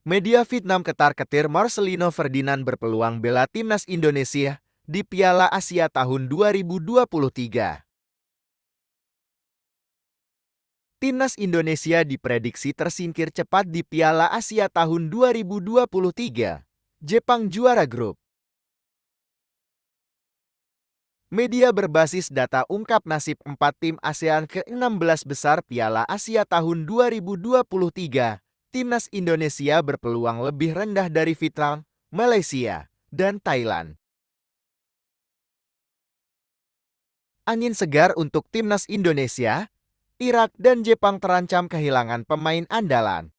Media Vietnam ketar-ketir Marcelino Ferdinand berpeluang bela timnas Indonesia di Piala Asia tahun 2023. Timnas Indonesia diprediksi tersingkir cepat di Piala Asia tahun 2023. Jepang juara grup. Media berbasis data ungkap nasib 4 tim ASEAN ke-16 besar Piala Asia tahun 2023. Timnas Indonesia berpeluang lebih rendah dari Vietnam, Malaysia, dan Thailand. Angin segar untuk timnas Indonesia, Irak dan Jepang terancam kehilangan pemain andalan.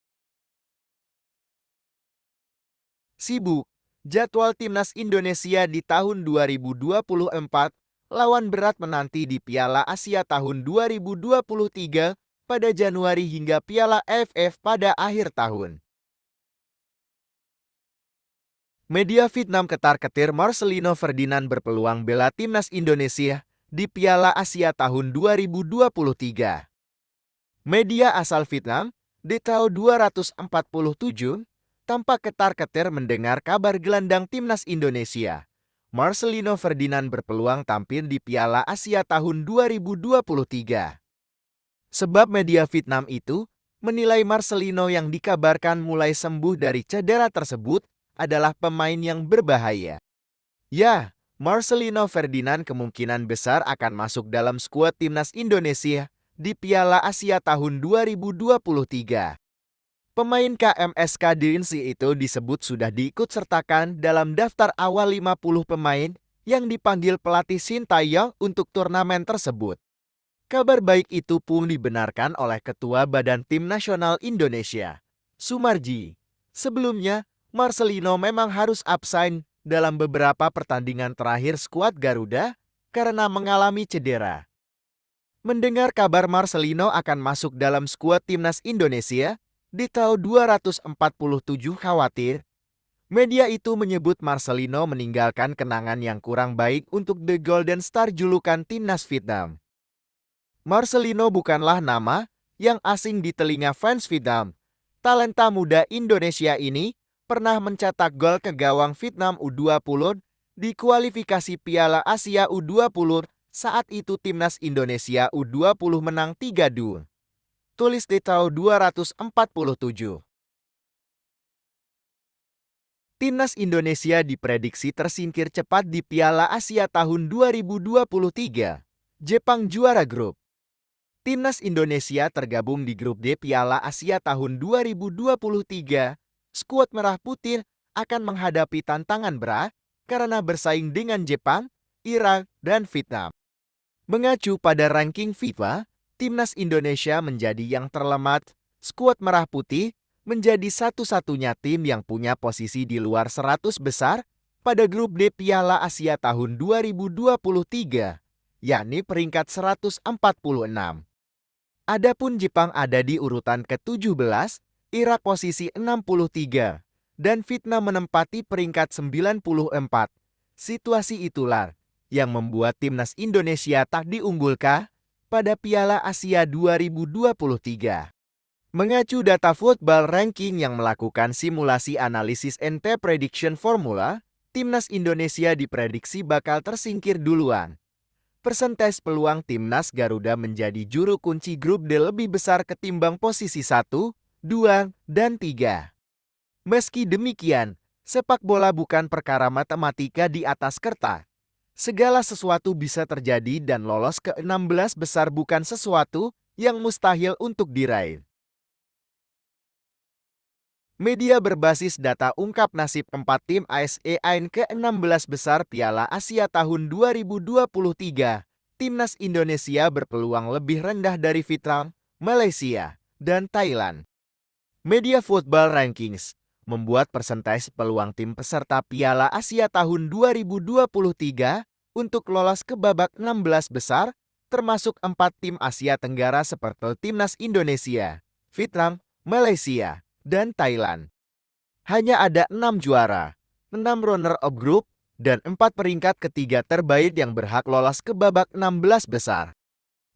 Sibuk, jadwal timnas Indonesia di tahun 2024 lawan berat menanti di Piala Asia tahun 2023 pada Januari hingga Piala AFF pada akhir tahun. Media Vietnam ketar-ketir Marcelino Ferdinand berpeluang bela timnas Indonesia di Piala Asia tahun 2023. Media asal Vietnam, Detail 247, tampak ketar-ketir mendengar kabar gelandang timnas Indonesia. Marcelino Ferdinand berpeluang tampil di Piala Asia tahun 2023. Sebab media Vietnam itu menilai Marcelino yang dikabarkan mulai sembuh dari cedera tersebut adalah pemain yang berbahaya. Ya, Marcelino Ferdinand kemungkinan besar akan masuk dalam skuad timnas Indonesia di Piala Asia tahun 2023. Pemain KMSK Dinsi itu disebut sudah diikutsertakan dalam daftar awal 50 pemain yang dipanggil pelatih Sintayong untuk turnamen tersebut. Kabar baik itu pun dibenarkan oleh Ketua Badan Tim Nasional Indonesia, Sumarji. Sebelumnya, Marcelino memang harus absen dalam beberapa pertandingan terakhir skuad Garuda karena mengalami cedera. Mendengar kabar Marcelino akan masuk dalam skuad timnas Indonesia di tahun 247 khawatir, media itu menyebut Marcelino meninggalkan kenangan yang kurang baik untuk The Golden Star julukan timnas Vietnam. Marcelino bukanlah nama yang asing di telinga fans Vietnam. Talenta muda Indonesia ini pernah mencetak gol ke gawang Vietnam U20 di kualifikasi Piala Asia U20 saat itu timnas Indonesia U20 menang 3-2. Tulis di tahun 247. Timnas Indonesia diprediksi tersingkir cepat di Piala Asia tahun 2023. Jepang juara grup. Timnas Indonesia tergabung di grup D Piala Asia tahun 2023. Skuad Merah Putih akan menghadapi tantangan berat karena bersaing dengan Jepang, Irak, dan Vietnam. Mengacu pada ranking FIFA, Timnas Indonesia menjadi yang terlemah. Skuad Merah Putih menjadi satu-satunya tim yang punya posisi di luar 100 besar pada grup D Piala Asia tahun 2023, yakni peringkat 146. Adapun Jepang ada di urutan ke-17, Irak posisi 63, dan Vietnam menempati peringkat 94. Situasi itulah yang membuat timnas Indonesia tak diunggulkan pada Piala Asia 2023. Mengacu data Football Ranking yang melakukan simulasi analisis NT Prediction Formula, timnas Indonesia diprediksi bakal tersingkir duluan. Persentase peluang timnas Garuda menjadi juru kunci grup D lebih besar ketimbang posisi 1, 2, dan 3. Meski demikian, sepak bola bukan perkara matematika di atas kertas. Segala sesuatu bisa terjadi dan lolos ke 16 besar bukan sesuatu yang mustahil untuk diraih. Media berbasis data ungkap nasib 4 tim ASEAN ke-16 besar Piala Asia tahun 2023. Timnas Indonesia berpeluang lebih rendah dari Vietnam, Malaysia, dan Thailand. Media Football Rankings membuat persentase peluang tim peserta Piala Asia tahun 2023 untuk lolos ke babak 16 besar, termasuk 4 tim Asia Tenggara seperti Timnas Indonesia, Vietnam, Malaysia, dan Thailand. Hanya ada 6 juara, 6 runner-up group, dan 4 peringkat ketiga terbaik yang berhak lolos ke babak 16 besar.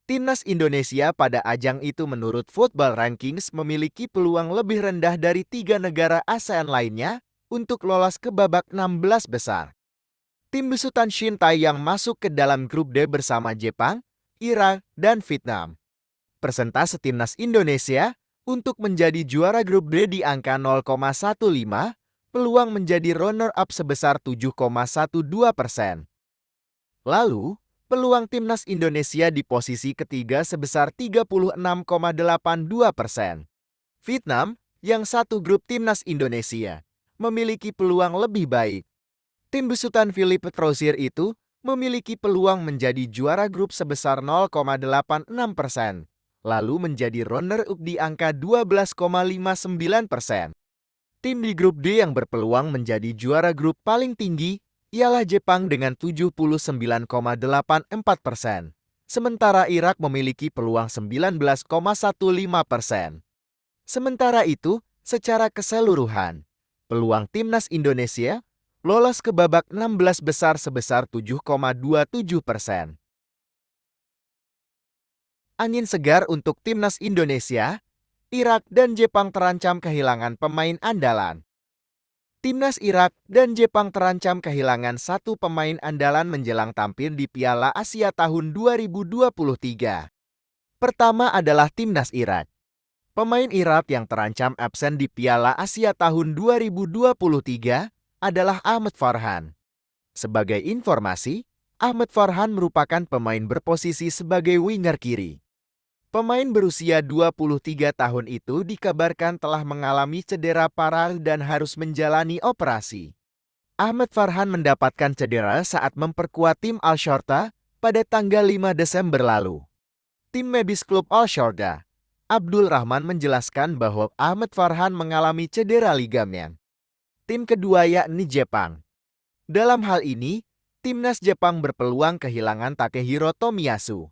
Timnas Indonesia pada ajang itu menurut Football Rankings memiliki peluang lebih rendah dari 3 negara ASEAN lainnya untuk lolos ke babak 16 besar. Tim besutan Shin Tae-yang masuk ke dalam grup D bersama Jepang, Irak, dan Vietnam. Persentase timnas Indonesia untuk menjadi juara grup D di angka 0,15, peluang menjadi runner-up sebesar 7,12%. Lalu, peluang timnas Indonesia di posisi ketiga sebesar 36,82%. Vietnam, yang satu grup timnas Indonesia, memiliki peluang lebih baik. Tim besutan Philippe Troussier itu memiliki peluang menjadi juara grup sebesar 0,86%, lalu menjadi runner-up di angka 12,59%. Tim di grup D yang berpeluang menjadi juara grup paling tinggi ialah Jepang dengan 79,84%, sementara Irak memiliki peluang 19,15%. Sementara itu, secara keseluruhan, peluang timnas Indonesia lolos ke babak 16 besar sebesar 7,27%. Angin segar untuk timnas Indonesia, Irak dan Jepang terancam kehilangan pemain andalan. Timnas Irak dan Jepang terancam kehilangan satu pemain andalan menjelang tampil di Piala Asia tahun 2023. Pertama adalah Timnas Irak. Pemain Irak yang terancam absen di Piala Asia tahun 2023 adalah Ahmed Farhan. Sebagai informasi, Ahmed Farhan merupakan pemain berposisi sebagai winger kiri. Pemain berusia 23 tahun itu dikabarkan telah mengalami cedera parah dan harus menjalani operasi. Ahmed Farhan mendapatkan cedera saat memperkuat tim Al-Shorta pada tanggal 5 Desember lalu. Tim medis klub Al-Shorta, Abdul Rahman, menjelaskan bahwa Ahmed Farhan mengalami cedera ligamen. Tim kedua yakni Jepang. Dalam hal ini, timnas Jepang berpeluang kehilangan Takehiro Tomiyasu.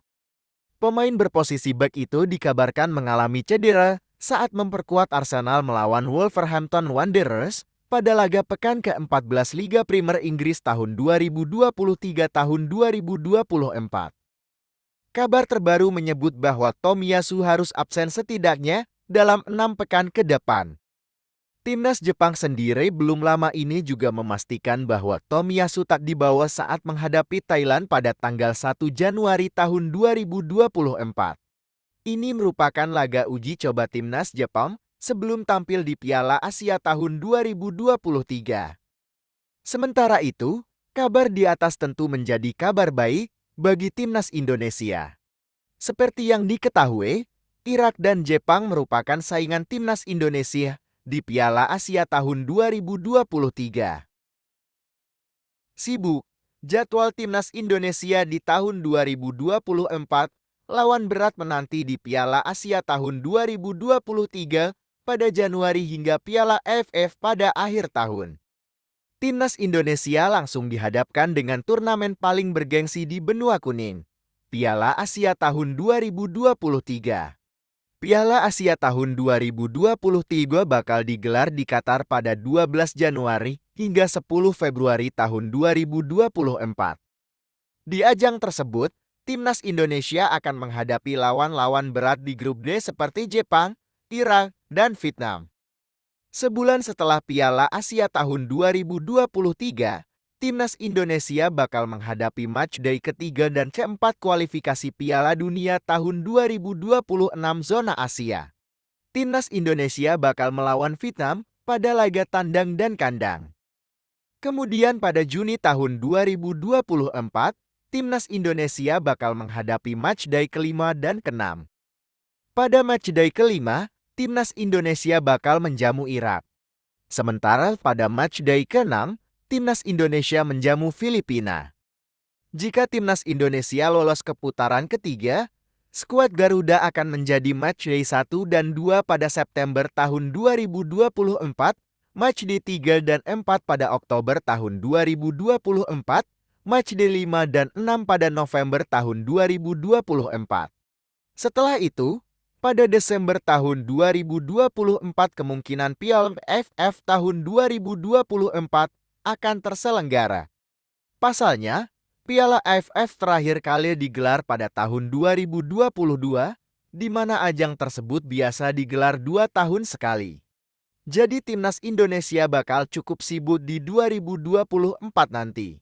Pemain berposisi bek itu dikabarkan mengalami cedera saat memperkuat Arsenal melawan Wolverhampton Wanderers pada laga pekan ke-14 Liga Primer Inggris tahun 2023 tahun 2024. Kabar terbaru menyebut bahwa Tomiyasu harus absen setidaknya dalam 6 pekan ke depan. Timnas Jepang sendiri belum lama ini juga memastikan bahwa Tomiyasu tak dibawa saat menghadapi Thailand pada tanggal 1 Januari tahun 2024. Ini merupakan laga uji coba timnas Jepang sebelum tampil di Piala Asia tahun 2023. Sementara itu, kabar di atas tentu menjadi kabar baik bagi timnas Indonesia. Seperti yang diketahui, Irak dan Jepang merupakan saingan timnas Indonesia di Piala Asia tahun 2023. Sibuk, jadwal timnas Indonesia di tahun 2024 lawan berat menanti di Piala Asia tahun 2023 pada Januari hingga Piala AFF pada akhir tahun. Timnas Indonesia langsung dihadapkan dengan turnamen paling bergengsi di benua kuning, Piala Asia tahun 2023. Piala Asia tahun 2023 bakal digelar di Qatar pada 12 Januari hingga 10 Februari tahun 2024. Di ajang tersebut, timnas Indonesia akan menghadapi lawan-lawan berat di grup D seperti Jepang, Irak, dan Vietnam. Sebulan setelah Piala Asia tahun 2023, timnas Indonesia bakal menghadapi matchday ketiga dan keempat kualifikasi Piala Dunia tahun 2026 zona Asia. Timnas Indonesia bakal melawan Vietnam pada laga tandang dan kandang. Kemudian pada Juni tahun 2024, timnas Indonesia bakal menghadapi matchday kelima dan keenam. Pada matchday kelima, timnas Indonesia bakal menjamu Irak. Sementara pada matchday keenam, timnas Indonesia menjamu Filipina. Jika timnas Indonesia lolos ke putaran ketiga, skuad Garuda akan menjadi matchday 1 dan 2 pada September tahun 2024, matchday 3 dan 4 pada Oktober tahun 2024, matchday 5 dan 6 pada November tahun 2024. Setelah itu, pada Desember tahun 2024 kemungkinan Piala AFF tahun 2024 akan terselenggara. Pasalnya, Piala AFF terakhir kali digelar pada tahun 2022, di mana ajang tersebut biasa digelar 2 tahun sekali. Jadi timnas Indonesia bakal cukup sibuk di 2024 nanti.